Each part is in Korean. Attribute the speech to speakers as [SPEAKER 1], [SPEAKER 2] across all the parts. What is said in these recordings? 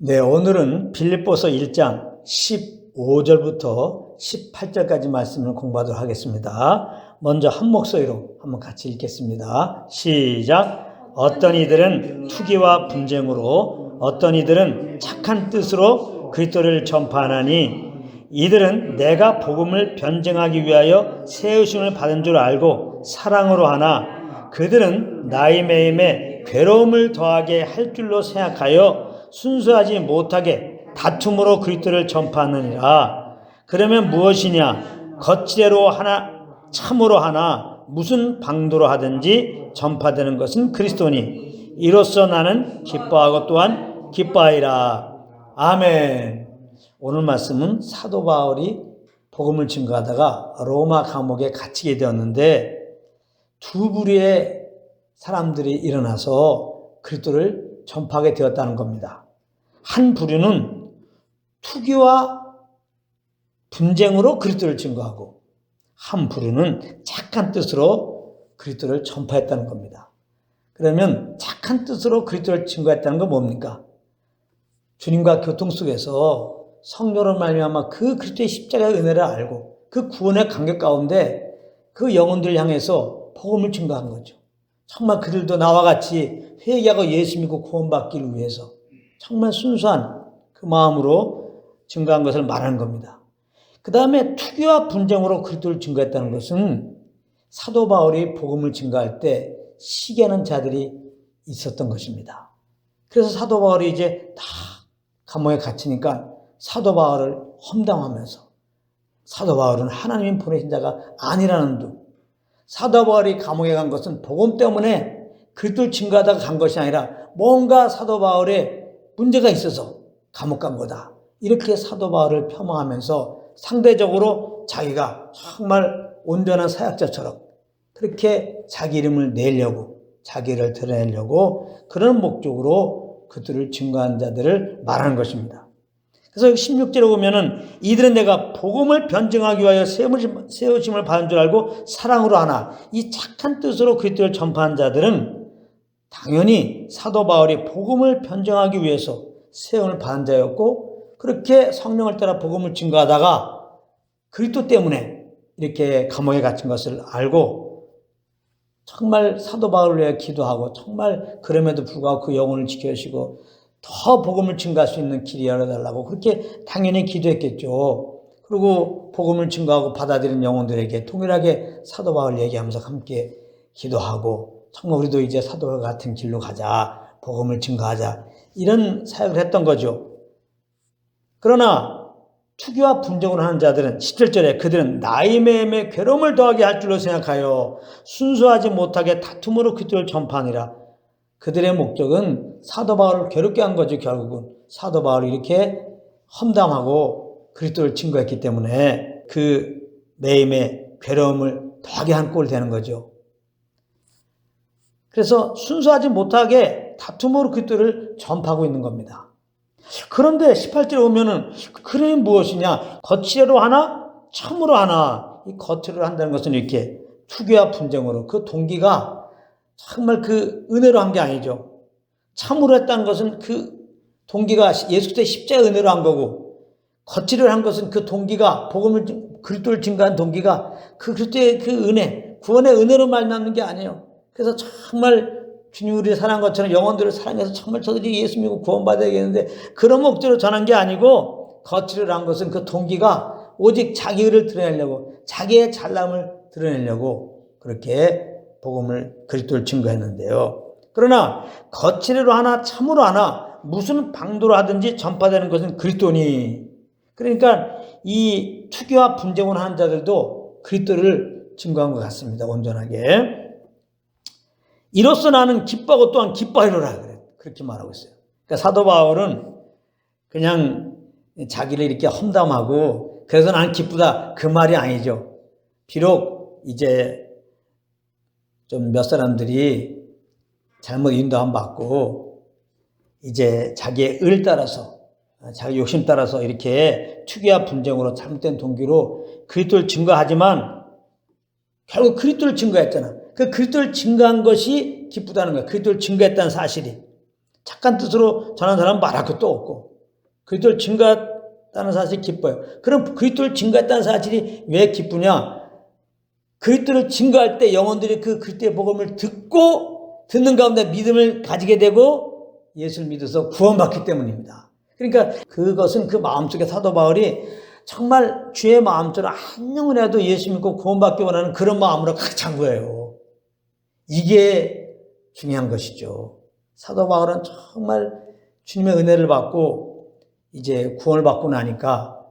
[SPEAKER 1] 네, 오늘은 빌립보서 1장 15절부터 18절까지 말씀을 공부하도록 하겠습니다. 먼저 한 목소리로 한번 같이 읽겠습니다. 시작. 어떤 이들은 투기와 분쟁으로, 어떤 이들은 착한 뜻으로 그리스도를 전파하나니, 이들은 내가 복음을 변증하기 위하여 세우심을 받은 줄 알고 사랑으로 하나, 그들은 나의 매임에 괴로움을 더하게 할 줄로 생각하여 순수하지 못하게 다툼으로 그리스도를 전파하느니라. 그러면 무엇이냐? 거칠애로 하나, 참으로 하나, 무슨 방도로 하든지 전파되는 것은 그리스도니, 이로써 나는 기뻐하고 또한 기뻐하리라. 아멘. 오늘 말씀은 사도 바울이 복음을 증거하다가 로마 감옥에 갇히게 되었는데, 두 부류의 사람들이 일어나서 그리스도를 전파하게 되었다는 겁니다. 한 부류는 투기와 분쟁으로 그리스도를 증거하고, 한 부류는 착한 뜻으로 그리스도를 전파했다는 겁니다. 그러면 착한 뜻으로 그리스도를 증거했다는 건 뭡니까? 주님과 교통 속에서 성령으로 말미암아 그 그리스도의 십자가의 은혜를 알고 그 구원의 감격 가운데 그 영혼들을 향해서 복음을 증거한 거죠. 정말 그들도 나와 같이 회개하고 예수 믿고 구원받기를 위해서 정말 순수한 그 마음으로 증거한 것을 말하는 겁니다. 그 다음에 투기와 분쟁으로 그리스도를 증거했다는 것은 사도 바울이 복음을 증거할 때 시기하는 자들이 있었던 것입니다. 그래서 사도 바울이 이제 다 감옥에 갇히니까 사도 바울을 험담하면서, 사도 바울은 하나님이 보내신 자가 아니라는 둥, 사도 바울이 감옥에 간 것은 복음 때문에 그리스도를 증거하다가 간 것이 아니라 뭔가 사도 바울에 문제가 있어서 감옥 간 거다, 이렇게 사도 바울을 폄하하면서 상대적으로 자기가 정말 온전한 사역자처럼 그렇게 자기 이름을 내려고, 자기를 드러내려고 그런 목적으로 그들을 증거한 자들을 말하는 것입니다. 그래서 16절에 보면은 이들은 내가 복음을 변증하기 위하여 세우심을 받은 줄 알고 사랑으로 하나, 이 착한 뜻으로 그리스도를 전파한 자들은 당연히 사도 바울이 복음을 변증하기 위해서 세움을 받은 자였고, 그렇게 성령을 따라 복음을 증거하다가 그리스도 때문에 이렇게 감옥에 갇힌 것을 알고 정말 사도 바울을 위해 기도하고, 정말 그럼에도 불구하고 그 영혼을 지켜주시고 더 복음을 증거할 수 있는 길이 열어달라고 그렇게 당연히 기도했겠죠. 그리고 복음을 증거하고 받아들이는 영혼들에게 동일하게 사도 바울 얘기하면서 함께 기도하고, 정말 우리도 이제 사도와 같은 길로 가자, 복음을 증거하자, 이런 사역을 했던 거죠. 그러나 투기와 분쟁을 하는 자들은 17절에 그들은 나의 매임에 괴로움을 더하게 할 줄로 생각하여 순수하지 못하게 다툼으로 그리스도를 전파하니라. 그들의 목적은 사도 바울을 괴롭게 한 거죠. 결국은 사도 바울이 이렇게 험담하고 그리스도를 증거했기 때문에 그 매임에 괴로움을 더하게 한 꼴이 되는 거죠. 그래서 순수하지 못하게 다툼으로 그리스도를 전파하고 있는 겁니다. 그런데 18절에 오면은 그러면 무엇이냐? 거칠애로 하나, 참으로 하나. 이 거칠애로 한다는 것은 이렇게 투기와 분쟁으로, 그 동기가 정말 그 은혜로 한 게 아니죠. 참으로 했다는 것은 그 동기가 예수 그리스도의 십자가의 은혜로 한 거고, 거칠애로 한 것은 그 동기가 그리스도를 증거한 동기가 그 그리스도의 그 은혜, 구원의 은혜로 말미암는 게 아니에요. 그래서 정말 주님 우리를 사랑한 것처럼 영혼들을 사랑해서 정말 저들이 예수 믿고 구원받아야겠는데 그런 목적으로 전한 게 아니고, 거칠애로 한 것은 그 동기가 오직 자기 의를 드러내려고, 자기의 잘남을 드러내려고 그렇게 복음을, 그리스도를 증거했는데요. 그러나 거칠애로 하나, 참으로 하나, 무슨 방도로 하든지 전파되는 것은 그리스도니. 그러니까 이 투기와 분쟁을 하는 자들도 그리스도를 증거한 것 같습니다. 온전하게. 이로써 나는 기뻐하고 또한 기뻐하리라, 그렇게 말하고 있어요. 그러니까 사도 바울은 그냥 자기를 이렇게 험담하고 그래서 나는 기쁘다, 그 말이 아니죠. 비록 이제 좀 몇 사람들이 잘못 인도함 받고 이제 자기의 을 따라서, 자기 욕심 따라서 이렇게 투기와 분쟁으로 잘못된 동기로 그리스도를 증거하지만 결국 그리스도를 증거했잖아. 그 그리스도를 증거한 것이 기쁘다는 거야. 그리스도를 증거했다는 사실이. 착한 뜻으로 전한 사람은 말할 것도 없고 그리스도를 증거했다는 사실이 기뻐요. 그럼 그리스도를 증거했다는 사실이 왜 기쁘냐? 그리스도를 증거할 때 영혼들이 그 그리스도의 복음을 듣는 가운데 믿음을 가지게 되고 예수를 믿어서 구원받기 때문입니다. 그러니까 그것은 그 마음속에 사도 바울이 정말 주의 마음처럼 한 영혼이라도 예수 믿고 구원받기 원하는 그런 마음으로 가득 찬 거예요. 이게 중요한 것이죠. 사도 바울은 정말 주님의 은혜를 받고 이제 구원을 받고 나니까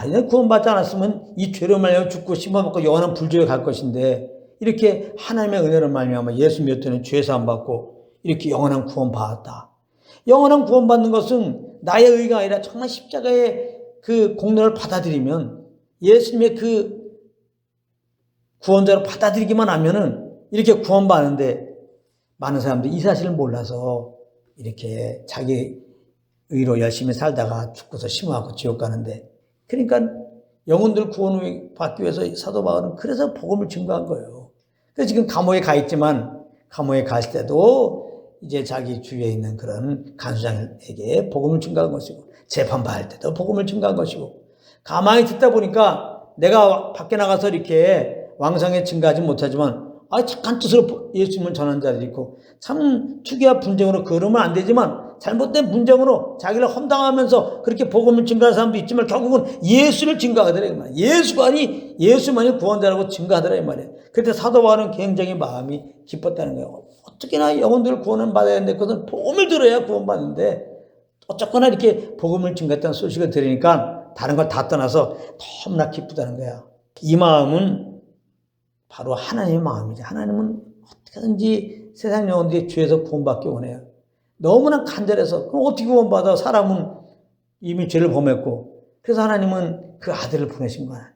[SPEAKER 1] 이제 구원받지 않았으면 이 죄로 말미암아 죽고 심어먹고 영원한 불지옥에 갈 것인데 이렇게 하나님의 은혜로 말미암아 예수 믿었더니 죄 사함 받고 이렇게 영원한 구원 받았다. 영원한 구원 받는 것은 나의 의가 아니라 정말 십자가의 그 공로를 받아들이면 예수님의 그 구원자로 받아들이기만 하면은 이렇게 구원받는데 많은 사람들이 이 사실을 몰라서 이렇게 자기 의로 열심히 살다가 죽고서 심어하고 지옥 가는데 그러니까 영혼들 구원을 받기 위해서 사도 바울은 그래서 복음을 증거한 거예요. 그래서 지금 감옥에 가 있지만 감옥에 갔을 때도 이제 자기 주위에 있는 그런 간수장에게 복음을 증거한 것이고 재판받을 때도 복음을 증거한 것이고 가만히 듣다 보니까 내가 밖에 나가서 이렇게 왕성에 증거하지 못하지만 착한 뜻으로 예수님을 전한 자들이 있고 참 투기와 분쟁으로 그러면 안 되지만 잘못된 분쟁으로 자기를 험담하면서 그렇게 복음을 증거하는 사람도 있지만 결국은 예수를 증거하더라 이 말이에요. 예수만이 구원자라고 증거하더라 이 말이에요. 그때 사도 바울은 굉장히 마음이 기뻤다는 거예요. 어떻게나 영혼들을 구원을 받아야 되는데 그것은 복음을 들어야 구원받는데 어쨌거나 이렇게 복음을 증거했다는 소식을 들으니까 다른 걸 다 떠나서 너무나 기쁘다는 거야. 이 마음은 바로 하나님의 마음이죠. 하나님은 어떻게든지 세상 영혼들이 죄에서 구원받기 원해요. 너무나 간절해서 그럼 어떻게 구원받아? 사람은 이미 죄를 범했고 그래서 하나님은 그 아들을 보내신 건 아니에요.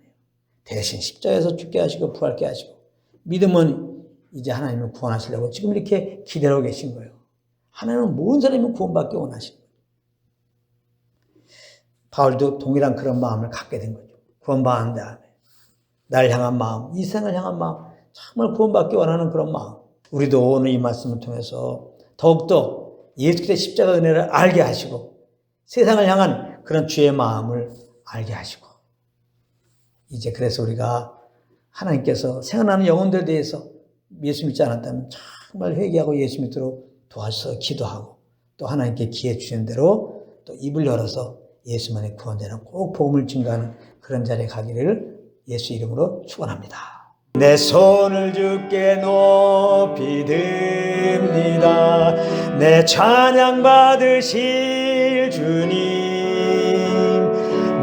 [SPEAKER 1] 대신 십자가에서 죽게 하시고 부활케 하시고 믿음은 이제 하나님을 구원하시려고 지금 이렇게 기다리고 계신 거예요. 하나님은 모든 사람이 구원받기 원하시는 거예요. 바울도 동일한 그런 마음을 갖게 된 거죠. 구원받은 다음에 날 향한 마음, 이 세상을 향한 마음, 정말 구원받기 원하는 그런 마음. 우리도 오늘 이 말씀을 통해서 더욱더 예수 그리스도의 십자가 은혜를 알게 하시고 세상을 향한 그런 주의 마음을 알게 하시고 이제 그래서 우리가 하나님께서 생각나는 영혼들에 대해서 예수 믿지 않았다면 정말 회개하고 예수 믿도록 도와주셔서 기도하고 또 하나님께 기회 주시는 대로 또 입을 열어서 예수만의 구원자는 꼭 복음을 증거하는 그런 자리에 가기를 예수 이름으로 축원합니다. 내 손을 주께 높이 듭니다. 내 찬양 받으실 주님,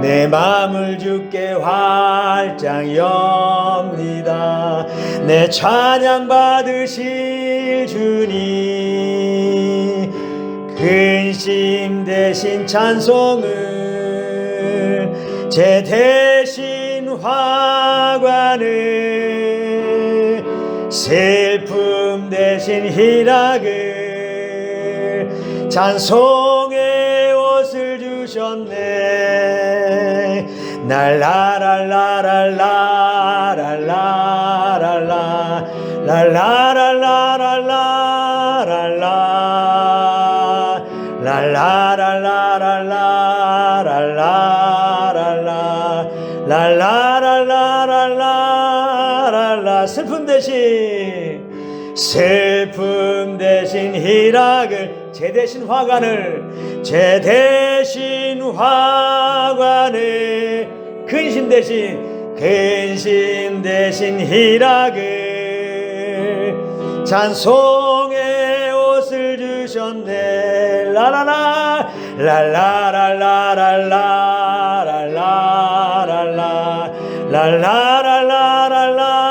[SPEAKER 1] 내 마음을 주께 활짝 엽니다. 내 찬양 받으실 주님, 근심 대신 찬송을 제 대신 화관을 슬픔 대신 희락을 찬송의 옷을 주셨네. 랄라랄라랄라랄라랄라 랄라랄라랄라랄라 랄라랄라랄라랄라랄라랄라랄라 슬픔 대신 희락을 제 대신 화관을 근심 대신 희락을 찬송의 옷을 주셨네. 라라라 랄라랄라랄라랄라랄라 랄라랄라랄라랄라